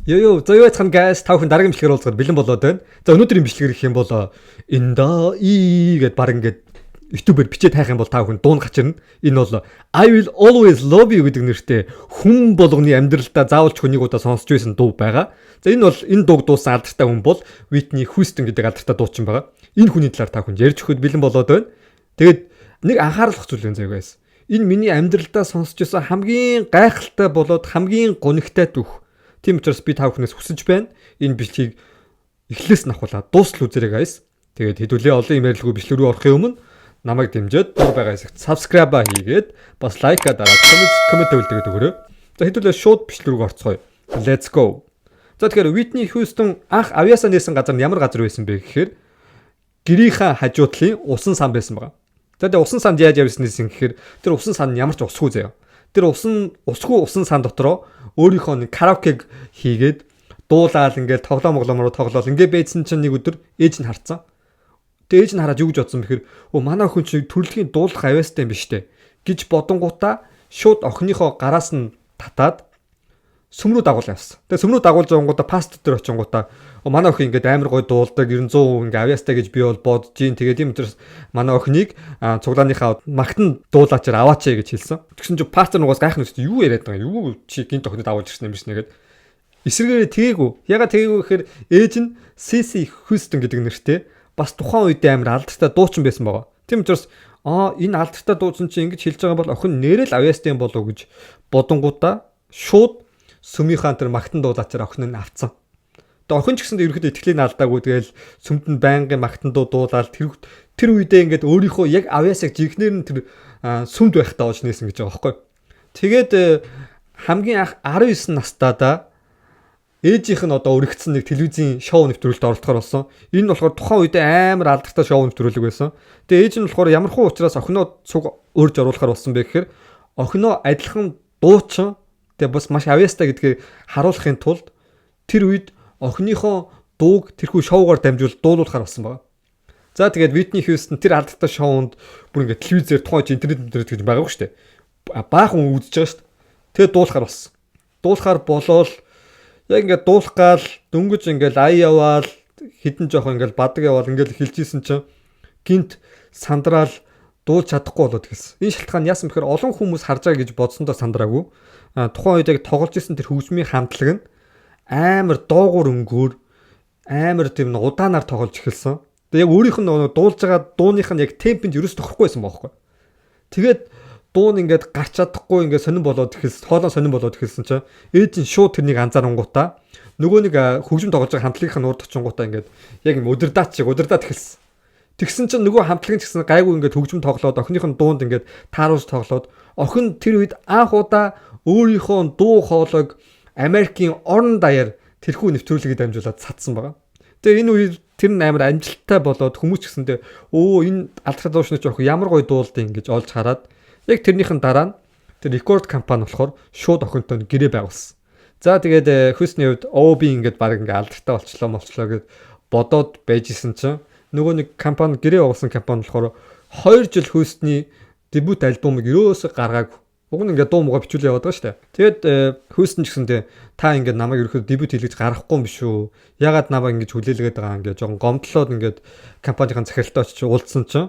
Ёо за юу яцхан guys та бүхэн дараагийн бичлэгээр уулзахад бэлэн болоод байна. За өнөөдрийн бичлэгээр гэх юм бол инда гэд баг ингээд YouTube-ээр бичээд хайх юм бол та бүхэн дуун гачирна. Энэ бол I will always love you гэдэг нэртэй хүн болгоны амьдралдаа заавалч хүнийг удаа сонсч байсан дуу байгаа. За энэ бол энэ дууг дуусан алдартай хүн бол Whitney Houston гэдэг алдартай дуучин байгаа. Энэ хүний талаар та бүхэн ярьж өгөхөд бэлэн болоод байна. Тэгээд нэг анхааруулах зүйл энэ guys. Энэ миний амьдралдаа сонсч байсан хамгийн гайхалтай болоод хамгийн гонигтай дуу. Тийм учраас би та бүхнээс хүсэж байна. Энэ бичлэгийг эхлээс нь авахлаа дуусал үзээрэй guys. Тэгээд хэдүүлээ олон имэрлгүй бичлэг рүү орохын өмнө намайг дэмжиж дур байгаа хэсэгт subscribe хийгээд бас лайка дараад коммент өгдөг өгөөрэй. За хэдүүлээ шууд бичлэг рүү орцгоё. Let's go. За тэгэхээр Whitney Houston анх авьяасаа нээсэн газар нь ямар газар байсан бэ гэхээр гэрийнхаа хажуудлын усан сан байсан байгаа. За тэгээд усан санд яаж явснээс гэхээр тэр усан сан нь ямар ч усгүй заяа. Тэр усгүй усан сан дотроо өөрийнхөө нэг караокег хийгээд дуулаад ингээд тоглоомроо тоглоол ингээд байцсан чинь нэг өдөр ээж нь харцсан. Тэгээ ээж нь хараад юу гэж бодсон бэхээр манай охин чи төрөлхийн дуулах авьяастай юм биш үү гэж бодонгуудаа шууд охиныхоо гараас нь татаад сүм рүү дагуул явсан. Тэгээ сүм рүү дагуулж явангуудаа паст дээр очингуудаа манай охин ингээд амар гой дуулдаг 900% ингээд авьяастай гэж би бол бодож гин. Тэгээд тийм учраас манай охиныг цуглааныхаа магтан дуулаачаар аваач гэж хэлсэн. Тэгсэн чинь пастор нугаас гайхна үстэй юу яриад байгаа юм. Юу чи гинт охинод авуулж ирсэн юм биш нэгэд. Эсвэргээрээ тэгээгүй. Ягаад тэгээгүй гэхээр ээж нь Sissy Houston гэдэг нэртэй бас тухайн үед амар алдартай дуучин байсан байгаа. Тийм учраас энэ алдартай дуучин чи ингэж хэлж байгаа бол охин нэрэл авьяастай юм болов гэж бодонгуудаа шууд сүмийнхаа тэр магтан дуулаачаар охин нь авцсан. Тэгээ охин ч гэсэндээ ерөөхдөө итгэлийг алдаагүй тэгэл сүмд нь байнгын магтан дуулаад тэр үедээ ингээд өөрийнхөө яг авьяасыг жигнэр нь тэр сүмд байхдаа олж нээсэн гэж байгаа байхгүй. Тэгээд хамгийн анх 19 настайдаа ээжийнх нь одоо өргөцсөн нэг телевизийн шоу нэвтрүүлэлт оролцохоор болсон. Энэ нь болохоор тухайн үедээ амар алдартай шоу нэвтрүүлэг байсан. Тэгээ ээж нь болохоор ямархуу учраас охиноо цуг урьж оруулахаар болсон бэ гэхээр охиноо адилхан дуучин тэгээ бас маш авьяастай гэдгийг харуулахын тулд тэр үед охиныхоо дууг тэрхүү шоугаар дамжуул дуулуулахаар болсон байна. За тэгээд Whitney Houston тэр алдартай шоунд бүр ингээд телевизээр тухайн интернет гэж байгаагүй шүү дээ. Баахан үзэж байгаа шүү дээ. Тэгээд дуулахаар болсон. Дуулахаар болоод яг ингээд дуулах гал дөнгөж ингээд ая яваал хідэн жоох ингээд бадаг яваал ингээд хэлжсэн чинь гинт сандраал дуулж чадахгүй болоод хэлсэн. Энэ шалтгаан яасан бэхээр олон хүмүүс харж байгаа гэж бодсондоо сандраагүй. Тухайн үед яг тоглож исэн тэр хөгжмийн хамтлаг нь амар доогуур өнгөөр амар тийм удаанаар тоглож эхэлсэн. Тэгээ яг өөрийнх нь дуулж байгаа дууных нь яг темпэнд ерөөс тохирохгүй байсан байхгүй. Тэгээд дуу нь ингээд гарч чадахгүй ингээд сонирн болоод эхэлсэн. Хоолоо сонирн болоод эхэлсэн чинь ээж нь шууд тэрнийг анзаарангуудаа нөгөө нэг хөгжим тоглож байгаа хамтлагийнх нь урд очингуудаа ингээд яг юм удирдаад эхэлсэн. Тэгсэн чинь нөгөө хамтлагын ч гэсэн гайгүй ингээд хөгжим тоглоод охиных нь дуунд ингээд тааруулж тоглоод охин тэр үед анх удаа өөрийнхөө дуу хоолойг Америкийн орон даяар тэрхүү нэвтрүүлгийг дамжуулаад цадсан байгаа. Тэгээ энэ үед тэр нь амар амжилттай болоод хүмүүс ч гэсэндээ энэ алдартай дуушны жоох ямар гоё дуулдیں۔ Гэж олж хараад яг тэрнийхэн дараа нь тэр рекорд компани болохоор шууд охинтой гэрээ байгуулсан. За тэгээд Houston-ийн хувьд OB ингээд баг ингээд алдартай болчлоо гэд бодоод байжсэн чинь нөгөө нэг компани гэрээ байгуулсан компани болохоор 2 жил Houston-ийн дебют альбомыг ерөөсө гаргаагүй. Уг нь ингээд дуу муугаа бичүүлээ яваад байгаа шүү дээ. Тэгээд Houston ч гэсэндээ та ингээд намайг ерөөхдөө дебют хийлгэж гаргахгүй юм биш үү? Ягаад намайг ингэж хүлээлгээд байгаа ингээд жоохон гомдлоод ингээд компанийн захиралтай очиж уулзсан чинь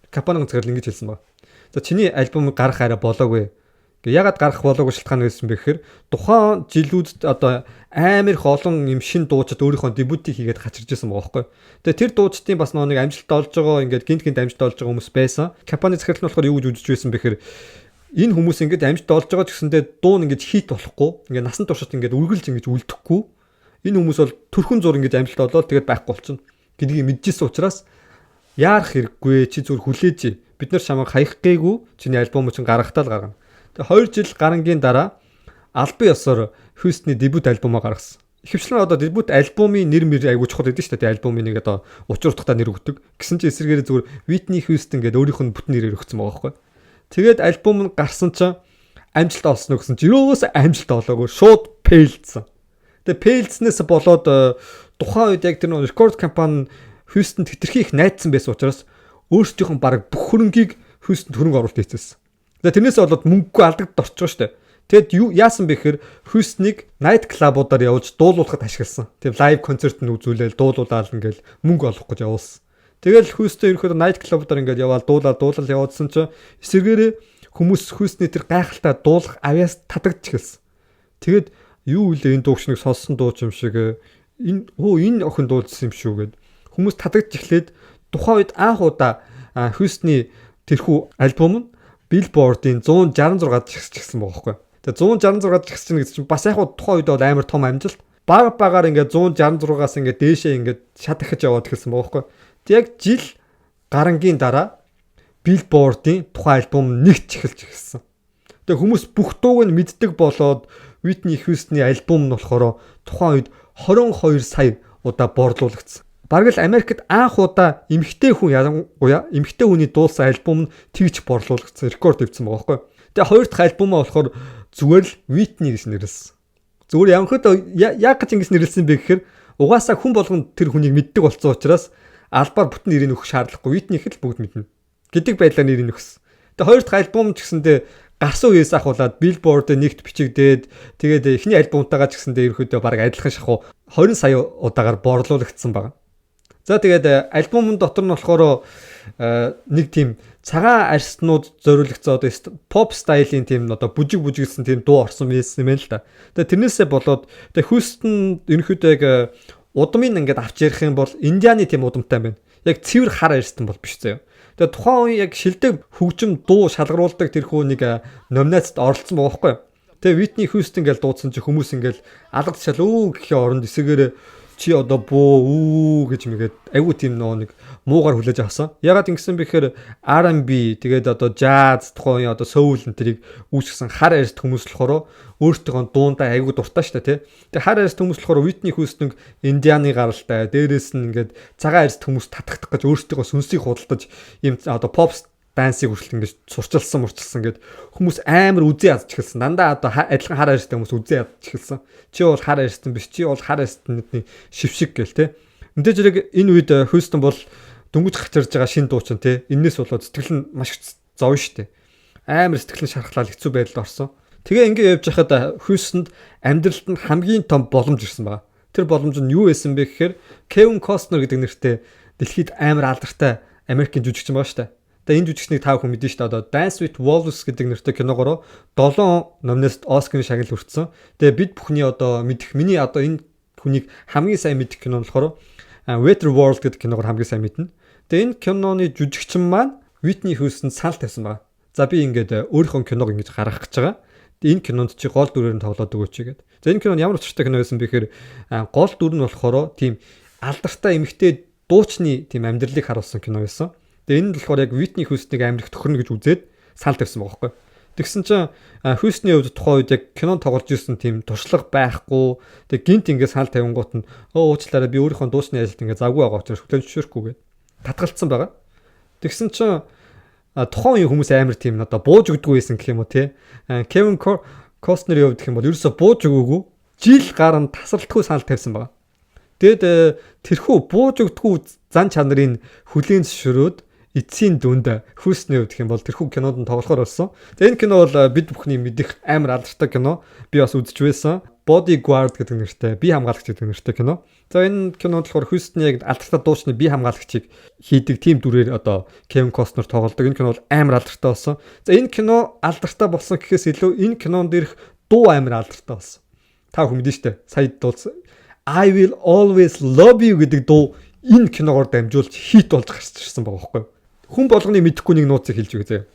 компанийн захирал ингэж хэлсэн байна. За чиний альбомыг гаргах арай болоогүй. Ягаад гаргах болоогүй шалтгаан байсан бэ гэхээр тухайн жилүүдэд одоо амар их олон юм шин дуучид өөрийнхөө дебютийг хийгээд гачирж байсан байгаа байхгүй. Тэгээ тэр дуучдын бас нэг амжилт олж байгаа ингээд гинт амжилт олж байгаа хүмүүс байсан. Компани захирал нь болохоор юу гэж үзэж байсан бэ гэхээр энэ хүмүүс ингээд амжилт олж байгаа ч гэсэндээ дуун ингээд хит болохгүй ингээд насан туршид ингээд үргэлж ингээд үлдэхгүй энэ хүмүүс бол төрхөн зур ингээд амжилт олоод тэгээд байхгүй болчихно гэдгийг мэдчихсэн учраас яарах хэрэггүй чи зүр хүлээж бид нар чамайг хаях гээгүй чиний альбом чинь гаргахтаа л гаргана. Тэгээ 2 жил гарангийн дараа албан ёсоор Houston-ийн дебют альбомоо гаргасан. Ихэвчлэн одоо дебют альбомын нэр айгуу чухал гэдэг шүү дээ. Альбомын нэг одоо учир утгатай нэр өгдөг. Гэсэн чинь эсэргээр зүгээр Whitney Houston гэдэг өөрийнх нь бүтэн нэрээр өгсөн байгаа байхгүй. Тэгээд альбом нь гарсан чинь амжилт олсон гэсэн чинь ерөөс амжилт олоогүй шууд фейлдсэн. Тэгээд фейлдснээс болоод тухайн үед яг тэр рекорд компани Houston тэтэрхий их найдсан байсан учраас өөрсдийнх нь баг бүх хөрөнгийг Houston хөрөнгө оруулалт хийчихсэн. Тэгээд тэрнээс болоод мөнгөгүй алдагдд орчих шүү дээ. Тэгэд юу яасан бэ гэхээр Хьюстнийг найт клабуудаар явуулж дуулуулахад ашигласан. Тийм лайв концерт нь үзүүлээл дуулуулаад ингээл мөнгө олох гэж явуулсан. Тэгэл Хьюстэн ерөөхдөө найт клабуудаар ингээд яваал дуулаад явуулсан чинь эсвэргээрээ хүмүүс Хьюстний тэр гайхалтай дуулах авьяас татагдж эхэлсэн. Тэгэд юу вэ энэ дуугчныг сонссон дууч юм шиг энэ охин дуулсан юм шүү гэд хүмүүс татагдж эхлээд тухайн үед анх удаа Хьюстний тэрхүү альбом нь Billboard-ийн 166-ад жигсчихсэн байгаа байхгүй. Тэгээ 166-ад жигсчихнэ гэдэг чинь бас яг тухайн үед бол амар том амжилт. Багаар ингээд 166-аас ингээд дээшээ ингээд шат дахиж яваад эхэлсэн байгаа байхгүй. Тэг яг жил гарангийн дараа Billboard-ийн тухайн альбом нэгт эхэлж эхэлсэн. Тэгээ хүмүүс бүх дууг нь мэддэг болоод Whitney Houston-ы альбом нь болохоор тухайн үед 22 сая удаа борлуулагдсан. Бараг л Америкт анх удаа эмэгтэй хүн ялангуяа эмэгтэй хүний дуулсан альбом нь тэгж борлуулагдсан, рекорд хийсэн байгаа байхгүй. Тэгээ хоёр дахь альбомоо болохоор зүгээр л Whitney гэж нэрлсэн. Зүгээр ямхад яг гэж ингэж нэрлсэн бэ гэхээр угаасаа хүн болгон тэр хүнийг мэддэг болсон учраас албаар бүтэн нэрийг өгөх шаардлагагүй. Whitney их л бүгд мэднэ гэдэг байдлаар нэрийг өгсөн. Тэгээ хоёр дахь альбом ч гэсэндээ гарсан үеэс ахуулаад Billboard нэгт бичигдээд тэгээд эхний альбомтайгаа ч гэсэндээ ерөөдөө бараг адилхан шахуу 20 сая удаагаар борлуулагдсан байна. За тэгээд альбомын дотор нь болохоор нэг тийм цагаан арьснууд зориулагдсан одоо pop style-ийн тийм одоо бүжигсэн тийм дуу орсон байсан юм байна л да. Тэгээд тэрнээсээ болоод тэгээд Houston ерөнхийдөө яг удмын ингээд авч ярих юм бол Индианы тийм удамтай байна. Яг цэвэр хар арьстан бол биш заяа. Тэгээд тухайн үе яг шилдэг хөгжим дуу шалгаруулдаг тэрхүү нэг номинацид оролцсон байгаа байхгүй. Тэгээд Whitney Houston гэж дуудсан чи хүмүүс ингээд алгадчаал гэхийн оронд эсэгээр чи одоо бөө гэж мэгээд айгуу тийм нэг муугар хүлээж авсан. Ягаад ингэсэн бэ гэхээр R&B тэгээд одоо jazz тухайн одоо soul энтрийг үүсгэсэн хар арьст хүмүүс болохоор өөртөө дуундаа айгуу дуртай шүү дээ тий. Тэгээд хар арьст хүмүүс болохоор Whitney Houston Индианы гаралтай дээрээс нь ингээд цагаан арьст хүмүүс татагдах гэж өөртөө сүнсийг худалдаж ийм одоо pop дансыг хүртэл ингэж сурчилсан гэд хүмүүс амар үзээ ядж эхэлсэн. Дандаа одоо адилхан хар арьстай хүмүүс үзээ ядж эхэлсэн. Чи бол хар арьстан биш, чи бол хар арьстны шившиг гэл те. Мэдээж хэрэг энэ үед Houston бол дөнгөж гачирж байгаа шин дуучин те. Эннээс болоод сэтгэл нь маш их зовно штэ. Амар сэтгэл нь шархлал хэцүү байдалд орсон. Тэгээ ингэ явж байхад Houston-д амьдралд нь хамгийн том боломж ирсэн байгаа. Тэр боломж нь юу байсан бэ гэхээр Kevin Costner гэдэг нэртэй дэлхийд амар алдартай Америкийн жүжигчин байгаа штэ. Тэгээ энэ жүжигчнийг та бүхэн мэдэн шүү дээ. Одоо Dance with Wolves гэдэг нэртэй киногоор 7 номинацид Оскарын шагнал хүртсэн. Тэгээ бид бүхний одоо мэдэх миний одоо энэ хүнийг хамгийн сайн мэдэх кино нь болохоор Waterworld гэдэг киногоор хамгийн сайн мэднэ. Тэгээ энэ киноны жүжигчин маань Whitney Houston санал тавьсан байна. За би ингээд өөрийнхөө киног ингэж гаргах гэж байгаа. Энэ кинонд чи гол дүрээр нь тоглоод өгөөч гэдэг. За энэ кино нь ямар учиртай кино байсан бэ гэхээр гол дүр нь болохоор тийм алдартай эмэгтэй дуучны тийм амьдралыг харуулсан кино байсан. Тэгээ энэ нь болохоор яг Whitney Houston-ыг амирх тохирно гэж үзээд санал тавьсан байгаа байхгүй. Тэгсэн чинь Houston-ийн хувьд тухайн үед яг кинонд тоглож ирсэн тийм туршлага байхгүй. Тэгээ гинт ингээд санал тавингууд нь уучлаарай би өөрийнхөө дуучны ажилд ингээд завгүй байгаа учраас хүлэн зөвшөөрөхгүй гээд татгалцсан байгаа. Тэгсэн чинь тухайн үеийн хүмүүс амир тийм одоо бууж өгдөггүй байсан гэх юм уу те. Kevin Costner-ийн хувьд гэх юм бол ерөөсө бууж өгөөгүй жил гарan тасралтгүй санал тавьсан байгаа. Тэгэд тэрхүү бууж өгдөггүй зан чанарын хүлээн зөвшөөрөөд эцсийн дүнд Houston-ийн хувьд гэх юм бол тэрхүү кинонд нь тоглохоор болсон. Тэгээ энэ кино бол бид бүхний мэдих амар алдартай кино. Би бас үзэж байсан. Bodyguard гэдэг нэртэй, бие хамгаалагч гэдэг нэртэй кино. За энэ кинонд болохоор Houston-ийн яг алдартай дуучны бие хамгаалагчийг хийдэг тим дүрээр одоо Kevin Costner тоглодог. Энэ кино бол амар алдартай болсон. За энэ кино алдартай болсон гэхээс илүү энэ кинонд ирэх дуу амар алдартай болсон. Та бүхэн мэдэн штэ. Сая дуулсан I will always love you гэдэг дуу энэ киногоор дамжуулж хит болж гарч ирсэн байгаа байхгүй юу? Хүн болгоны мэдэхгүй нэг нууцыг хэлж өгье заяа.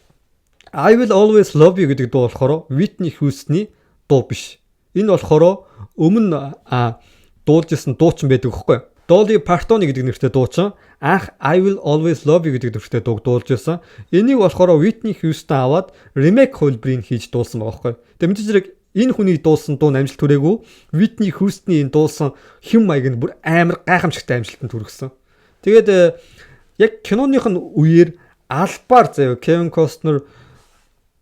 I will always love you гэдэг дуу болохоор Whitney Houston-ы дуу биш. Энэ болохоор өмнө дуулж исэн дуучин байдаг байхгүй юу? Dolly Parton гэдэг нэртэй дуучин анх I will always love you гэдэг нэртэй дууг дуулж исэн. Энийг болохоор Whitney Houston аваад remake хөлбөрийг хийж дуулсан байгаа байхгүй юу? Тэгээ мэдээж хэрэг энэ хүний дуулсан дуу амжилт түрээгүй Whitney Houston-ийн дуулсан хэм маяг нь бүр амар гайхамшигтай амжилтанд хүргэсэн. Тэгээд яг киноных нь үеэр албаар заяа Kevin Costner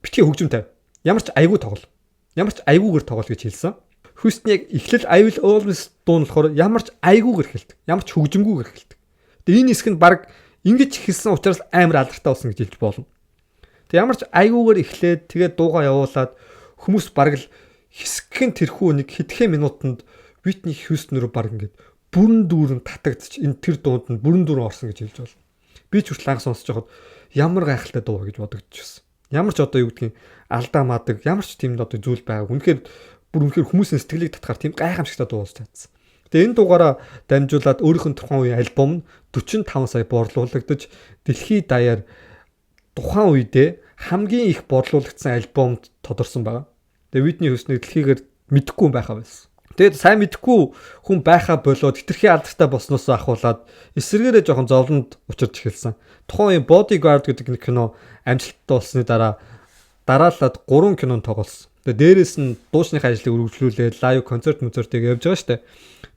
битгий хөгжимтэй. Ямар ч айгүй тоглол. Ямар ч айгүйгээр тоглол гэж хэлсэн. Houston яг эхлэл I will always дуу нь болохоор ямар ч айгүйгээр хэлдэг. Ямар ч хөгжимгүйгээр хэлдэг. Тэгээ энэ хэсэг нь баг ингэж хэлсэн учраас амар алдартай болсон гэж хэлж болно. Тэг ямар ч айгүйгээр эхлээд тэгээд дуугаа явуулаад хүмүүс бараг л хэсгэн тэрхүү нэг хэдхэн минутанд Whitney Houston руу бараг ингээд бүрэн дүүрэн татагдчих энэ тэр дуунд нь бүрэн дүүрэн орсон гэж хэлж байна. Би ч хүртэл анх сонсож байхад ямар гайхалтай дуу гэж бодогдчихсон. Ямар ч одоо юу гэдгийг алдаа мадаг ямар ч тийм одоо зүйл байгааг. Үнэхээр хүмүүсийн сэтгэлийг татахаар тийм гайхамшигтай дуу болж чадсан. Тэгээ энэ дуугаараа дамжуулаад өөрийнх нь тухайн үеийн альбом нь 45 сая борлуулагдаж дэлхийд даяар тухайн үедээ хамгийн их борлуулагдсан альбомд тодорсон байгаа. Тэгээ Whitney Houston-ыг дэлхийгээр мэдхгүй байхаа байсан. Тэгээд сайн мэдхгүй хүн байхаа болоод хитрхи алдартай болсноос ахуулаад эсэргээрээ жоохон зовлонд учирч эхэлсэн. Тухайн үеийн Bodyguard гэдэг нэг кино амжилттай болсны дараалаад 3 кинонд тоглосон. Тэгээд дээрэс нь дуучныхаа ажлыг үргэлжлүүлээд лайв концерт явж байгаа штэ.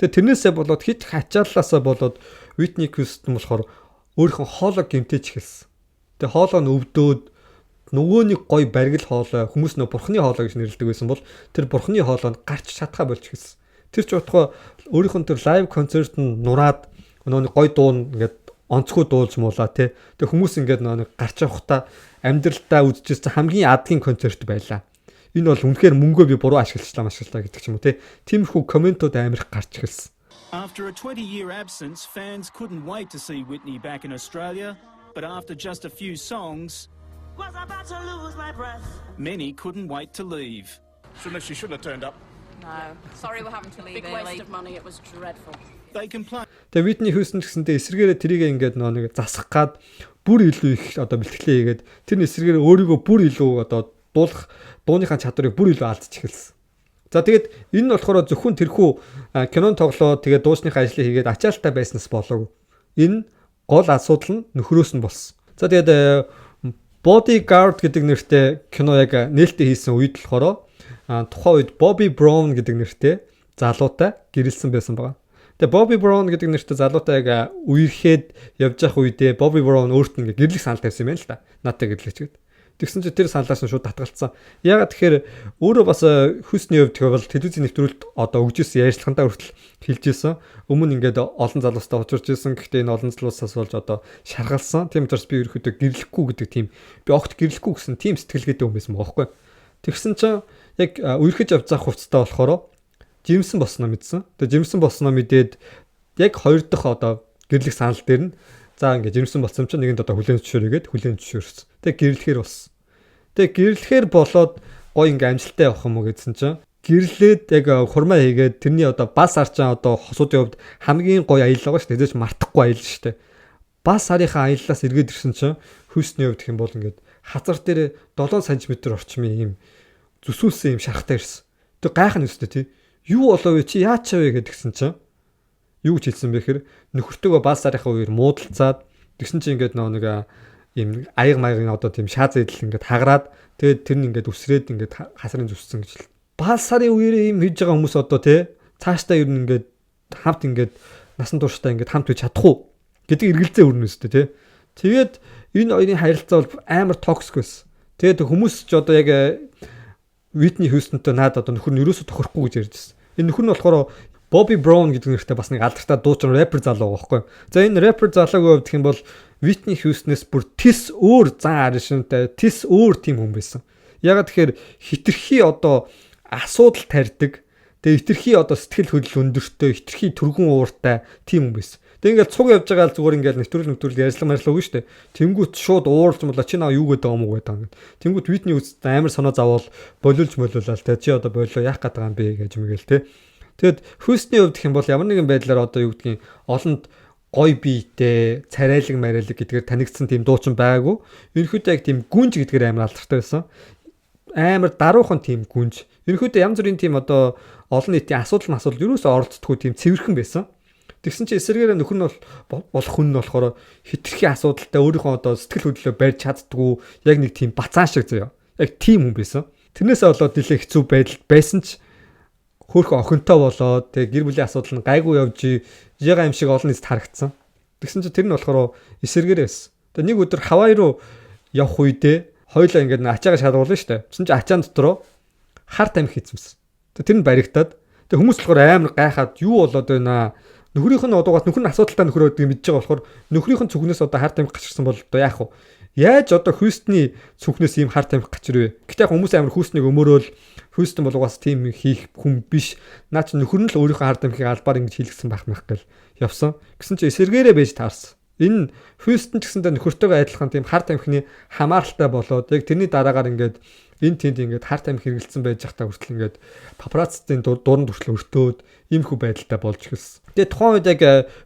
Тэгээд тэрнээсээ болоод хит хачааллаасаа болоод Whitney Houston болохоор өөрийнхөө хоолой гэмтэж эхэлсэн. Тэгээд хоолой нь өвдөөд нөгөө нэг гой баргил хоолой хүмүүс нөө бурхны хоолой гэж нэрлэдэг байсан бол тэр бурхны хоолойнд гарч чадхаа болж эхэлсэн. Тэр ч утгаа өөрийнх нь тэр лайв концерт нь нураад нөгөө гой дуун ингээд онцгой дуулж муулаа тий. Тэг хүмүүс ингээд нөгөө гарч явахдаа амьдралдаа үзчихсэн хамгийн адгийн концерт байлаа. Энэ бол үнэхээр мөнгөө би буруу ашиглажлаа гэдэг ч юм уу тий. Тиймэрхүү комментууд амар их гарч эхэлсэн. After a 20-year absence, fans couldn't wait to see Whitney back in Australia, but after just a few songs, was about to lose my breath. Many couldn't wait to leave. She shouldn't have turned up. No, sorry we're having to leave Big early. waste of money, it was dreadful. They complained. Тэгээ Whitney Houston гэсэндээ эсэргээрээ тэрийг ингээд нэг засах гад бүр илүү их одоо бэлтгэлээ хийгээд тэр эсэргээрээ өөрийгөө бүр илүү одоо дууныхаа чадварыг бүр илүү алдчих эхэлсэн. За тэгээд энэ нь болохоор зөвхөн тэрхүү кинон тоглоод тэгээд дуучныхаа ажлыг хийгээд ачаалттай байснаас болоогүй. Энэ гол асуудал нь нөхрөөс нь болсон. За тэгээд Bodyguard гэдэг нэртэй кино яг нээлттэй хийсэн үед болохоор тухайн үед Bobby Brown гэдэг нэртэй залуутай гэрэлсэн байсан байгаа. Тэгээ Bobby Brown гэдэг нэртэй залуутай яг үерхэд явж явах үедээ Bobby Brown өөрт нь гэрлэх санал тавьсан юм байна л да. Надтай гэрлэж гээд. Тэгсэн чинь тэр саналаас нь шууд татгалцсан. Ягаад тэгэхээр өөрөө бас Houston-ийн хувьд бол телевизийн нэвтрүүлэлт одоо өгжсэн ярьцлагандаа хүртэл хэлжсэн. Өмнө ингээд олон залуустай учирч ирсэн. Гэхдээ энэ олон залуусаас болж одоо шаргалсан. Тийм учраас би ерөөхдөө гэрлэхгүй гэдэг тийм би огт гэрлэхгүй гэсэн тийм сэтгэлгээтэй хүн байсан байгаа байхгүй. Тэгсэн чинь яг үерхэж явж байгаа хувцастай болохоор жимсэн босноо мэдсэн. Тэгээ жимсэн босноо мэдээд яг хоёр дахь одоо гэрлэх санал дээр нь за ингээд жимсэн болсон чинь нэгэнд одоо хүлэн зөвшөөрөөгээд хүлэн зөвшөөрсөн. Тэгээ гэрлэхээр болсон. Тэгээ гэрлэхээр болоод гой ингээ амжилттай явах юм уу гэдсэн чинь гэрлээд яг хурмаа хийгээд тэрний одоо бас арчаа одоо хосуудын хувьд хамгийн гой аялал байгаа шүү дээ. Тэзэж мартахгүй аялал шүү дээ. Бас сарынхаа аяллаас эргээд ирсэн чинь Houston-ийн хувьд гэх юм бол ингээд хазар дээр 7 см орчмын юм зүсүүлсэн юм шарахтай ирсэн. Тэг гайхна өстэй тий. Юу болов вэ чи яач вэ гэдгсэн чинь юу гэж хэлсэн бэ гэхээр нөхөртөөгөө бас сарынхаа үеэр муудалцаад тэгсэн чинь ингээд нэг ийм аяг маягийн одоо тийм шааз идэл ингээд хагараад тэгээд тэр нь ингээд үсрээд ингээд хасрын зүссэн гэж. Баал сарын үеэрээ ийм хийж байгаа хүмүүс одоо тий цаашдаа ер нь ингээд хамт ингээд насан туршдаа ингээд хамт үеж чадах уу гэдэг эргэлзээ өрнө өстэй тий. Тэгээд энэ хоёрын харилцаа бол амар токсик байсан. Тэгээд хүмүүс ч одоо яг Whitney Houston-тэй наад одоо нөхөр нь ерөөсө тохирохгүй гэж ярьжсэн. Энэ нөхөр нь болохоор Bobby Brown гэдэг нэртэй бас нэг алдартай дуучин рэпер залуу байхгүй. За энэ рэпер залуугийн хувьд гэх юм бол Whitney Houston-с бүр тис өөр зан аршинтай, тис өөр тийм хүн байсан. Ягаад тэгэхээр хитрхи одоо асуудал тарьдаг, тэгээ хитрхи одоо сэтгэл хөдлөл өндөртэй, хитрхи түргэн ууртай тийм хүн байсан. Тэгээ ингээл цуг явж байгаа л зүгээр ингээл нэвтрүүлэг ярьслаг үгүй шүү дээ. Тэнгүүт шууд уурж муулаа чи наа юу гэдэг юм уу гэдэг. Тэнгүүт Whitney Houston амар санаа зовоол болиулж молуулаад тэ чи одоо болоо яах гээд байгаа юм бэ гэж мэгэл тэ. Тэгэд Houston-ийн хувьд гэх юм бол ямар нэгэн байдлаар одоо юу гэдгийг олонд гой биетэй, царайлаг марайлаг гэдгээр танигдсан тийм дуучин байгаагүй. Ерөнхийдөө яг тийм гүнж гэдгээр амар алдартай байсан. Амар даруухан тийм гүнж. Ерөнхийдөө янз бүрийн тийм одоо олон нийтийн асуудал ерөөсөө оролцдоггүй тийм цэвэрхэн байсан. Тэгсэн чинь эсэргээрээ нөхөр нь болох хүн нь болохоор хитрхи асуудалтай өөрийнхөө одоо сэтгэл хөдлөлөө барьж чаддгүй яг нэг тийм бацаан шиг заяа. Яг тийм хүн байсан. Тэрнээсээ болоод нэлээ хэцүү байдалд байсан ч хөөх охинтой болоод тэг гэр бүлийн асуудал нь гайгүй явж яга юм шиг олон нийт харагдсан. Тэгсэн чинь тэр нь болохоор эсэргээрээ байсан. Тэг нэг өдөр Хавай руу явах үедээ хоёулаа ингээд ачаагаа шалгуулна шүү дээ. Тэгсэн чинь ачаан дотроо хар тамхи хийцэмсэн. Тэг тэр нь баригдаад тэг хүмүүс болохоор амар гайхаад юу болоод байна. Нөхрийнх нь одоогаад нөхөр нь асуудалтай нөхөр өдгийг мэдж байгаа болохоор нөхрийнх нь цүгнээс одоо хар тамхи гачирсан бол одоо яах вэ? Яаж одоо Хьюстны цүнхнээс ийм хар тамхи гачирвэ? Гэтэ яг хүмүүс амар Хьюстнийг өмөрөөл Хьюстон бол угаас тийм хийх хүн биш. Наа чи нөхөр нь л өөрийнхөө хар тамхиг албаар ингэж хийлгсэн байх мэх гэл явсан. Гэсэн чи эсэргээрээ байж таарсан. Энэ Хьюстон ч гэсэндээ нөхөртөөгөө адилхан тийм хар тамхины хамааралтай болоод яг тэрний дараагаар ингээд энэ тэнд ингээд хар тамхи хэрэгэлсэн байж захтаа хүртэл ингээд папараццын дуранд хүртэл өртөөд иймэрхүү байдалтай болж эхэлсэн. Тэгээ тухайн үед яг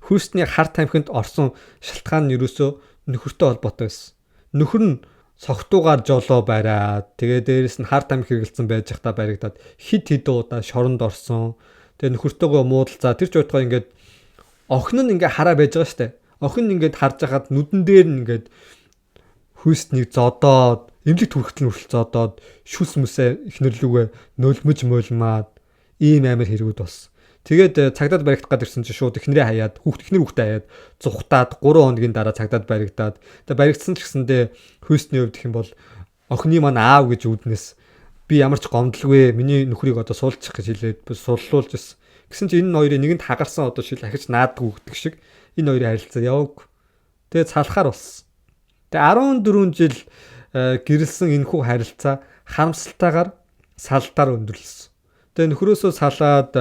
Хьюстны хар тамхинд орсон шалтгаан нь ерөөсөө нөхөртэй холбоотой байсан. Нөхөр нь согтуугаар жолоо бариад тэгээ дээрэс нь хар тамхи хэрэгэлсэн байж захтаа баригдаад хид удаа шоронд орсон. Тэгээ нөхөртөөгөө муудалцаа тэр ч удаа ингээд охин нь ингээд хараа байж байгаа штэ. Охин ингээд харж хахад нүдэн дээр нь ингээд Хьюстнийг зодоод эмнэлэг түрхтэл зодоод шүс мүсээ ихнэрлүүгээ нөлмөж мөлмаад ийм амар хэрэгүүд болсон. Тэгээд цагдаад баригдах гээд ирсэн чинь шууд ихнэрээ хаяад ихнэр хүүхдээ хаяад зүхтаад 3 хоногийн дараа цагдаад баригдаад тэгээд баригдсан ч гэсэндээ Хьюстний хувьд гэх юм бол охины маань аав гэж үүднээс би ямар ч гомдлгүй миний нөхрийг одоо суулчих гэж хэлээд суллуулж ирсэн. Гэсэн чинь энэ хоёрын нэгэнд хагарсан одоо шил ахиж наадгүй гэдэг шиг энэ хоёрын харилцаа яваг. Тэгээд салахаар болсон. Тэгээд 14 жил гэрэлсэн энэхүү харилцаа харамсалтайгаар салдаар өндөрлсөн. Тэгээ нөхрөөсөө салаад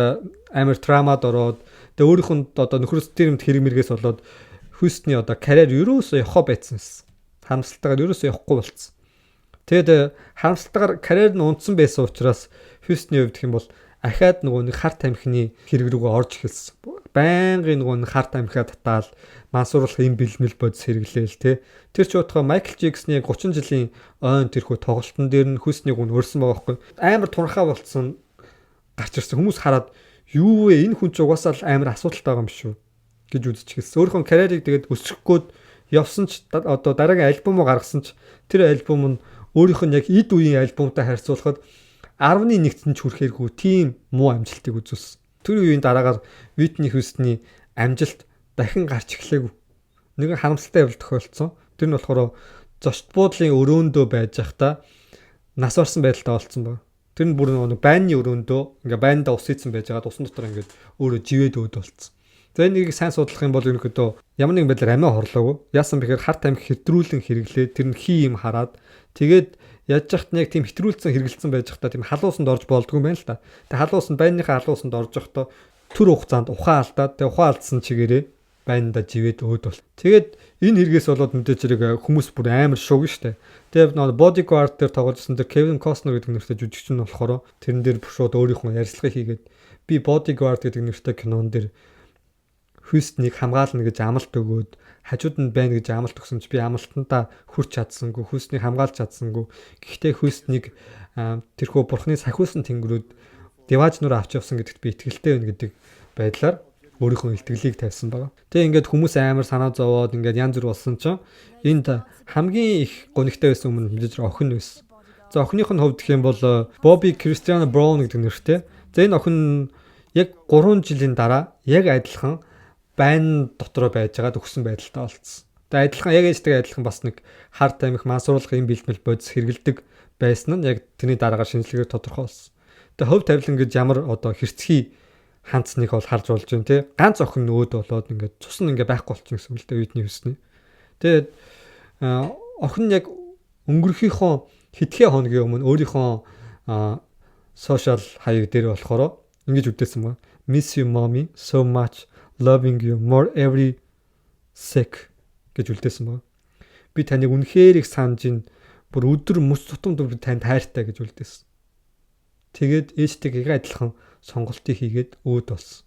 амар травмад ороод тэгээ өөрийнх нь одоо нөхрөөс тэр юмд хэрэг мэргээс болоод Хьюстны одоо карьер ерөөсөө явах байсан. Харамсалтайгаар ерөөсөө явахгүй болсон. Тэгээд харамсалтайгаар карьер нь унтсан байсан учраас Хьюстны хувьд гэх юм бол ахаад нөгөө нэг хар тамхины хэрэг рүүгээ орж эхэлсэн. Байнгын нөгөө нэг хар тамхиа татаал мансууруулах юм бэлмэл бодис хэрэглээл те. Тэр ч удаа Майкл Джексны 30 жилийн ойн тэрхүү тоглолтын дээр нь Хьюстнийг өрсөн байгаа байхгүй. Амар тунхаа болцсон гарч ирсэн хүмүүс хараад юу вэ энэ хүн ч угаасаа л амар асуудалтай байгаа юм шүү гэж үзчихсэн. Өөрийнхөө карьерийг тэгээд өсгөх гээд явсан ч одоо дараагийн альбомоо гаргасан ч тэр альбом нь өөрийнх нь яг эд үеийн альбомтай харьцуулахад 10-1 ч хүрэхэргүй тийм муу амжилтыг үзүүлсэн. Тэр үеийн дараагаар Whitney Houston-ы амжилт дахин гарч эхлэв. Нэгэн харамсалтай явдал тохиолдсон. Тэр нь болохоор зочд буудлын өрөөндөө байж байхдаа нас орсон байдалтай болцсон баг. Тэр нь бүр нэг байрны өрөөндөө ингээ байранда ус ийцэн байж байгаад усан дотор ингээд өөрөө живээд өөд болцсон. За энийг сайн судлах юм бол ерөнхийдөө ямар нэгэн байдлаар амиа хорлоогүй. Яасан бэхээр хар тамхи хэтрүүлэн хэрэглээд тэр нь хий юм хараад тэгээд яаж яхад нэг тийм хэтрүүлсэн хэрэгэлсэн байж захта тийм халуусанд орж болдгүй юм байна л да. Тэгээ халуусанд байрныхаа халуусанд орж явахдаа түр хугацаанд ухаан алдаад тэгээ ухаан алдсан чигээрээ байранда живээд өөд бол. Тэгээд энэ хэрэгээс болоод мэдээж хэрэг хүмүүс бүр амар шуг штэ. Тэгээд нэг Bodyguard дээр тогложсэн тэр Kevin Costner гэдэг нэртэй жүжигч нь болохоор тэрэн дээр шууд өөрийнхөө ярилцлага хийгээд би Bodyguard гэдэг нэртэй кинон дээр Хьюстнийг хамгаална гэж амлалт өгөөд хажууд нь байна гэж амлалт өгсөн ч би амлалтандаа хүрч чадсангүй Хьюстнийг хамгаалж чадсангүй. Гэхдээ Хьюстнийг тэрхүү бурхны сахиусан тэнгэрүүд диважнуур авч явсан гэдэгт би итгэлтэй байна гэдэг байдлаар өөрийнхөө илтгэлийг тавьсан байгаа. Тэгээ ингээд хүмүүс амар санаа зовоод ингээд янз бүр болсон чинь энд хамгийн их гонигтай байсан өмнө мэдээж охин байсан. За охиных нь хувьд гэх юм бол Bobby Cristiano Brown гэдэг нэртэй. За энэ охин яг 3 жилийн дараа яг адилхан байн дотроо байж байгаад өгсөн байдалтай болцсон. Тэгээ адилхан яг ээжтэйгээ адилхан бас нэг хар тамхи мансууруулах юм бэлтгэл бодис хэрэгэлдэг байсан нь яг тэрний дараагаар шинжилгээгээр тодорхой болсон. Тэгээ хувь тавилан гэж ямар одоо хэрцгий хандсныг бол харж болж байна те. Ганц охин өөд болоод ингээд цус нь ингээд байхгүй болчихсон гэсэн үг л дээ Whitney Houston. Тэгээд охин яг өнгөрөхийнхөө хэдхэн хоногийн өмнө өөрийнхөө сошиал хаяг дээр болохоор ингэж үдээсэн ба. Miss you mommy so much, loving you more every sec гэж үлдээсэн ба. Би таныг үнэхээр их санаж ин бүр өдөр мөс тутамд би танд хайртай гэж үлдээсэн. Тэгээд ээжтэйгээ адилхан сонголтыг хийгээд өөд болсон.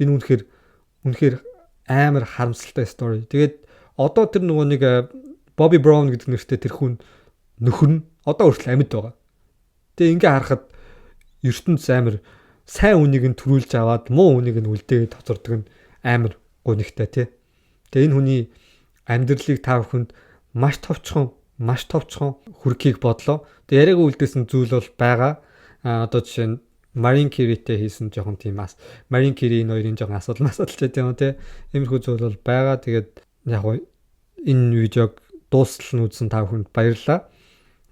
Энэ үнэхээр амар харамсалтай story. Тэгээд одоо тэр нөгөө нэг Bobby Brown гэдэг нэртэй тэр хүн нөхөр нь одоо хүртэл амьд байгаа. Тэгээ ингээ харахад ертөнц амар сайн үнийг нь төрүүлж аваад муу үнийг нь үлдээгээд тоцордог нь амар гонигтай тий. Тэгээ энэ хүний амьдралыг та бүхэнд маш товчхон хүрхийг бодлоо. Тэгээ яриаг үлдээсэн зүйл бол байгаа. Одоо жишээ нь Mariah Carey-тэй хийсэн жоохон тийм Mariah Carey энэ хоёрын жоохон асуудалч гэдэг юм тий. Иймэрхүү зүйл бол байгаа. Тэгээд яг энэ видеог дуустал нь үзсэн та бүхэнд баярлалаа.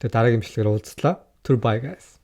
Тэгээд дараагийн бичлэгээр уулзлаа. Goodbye guys.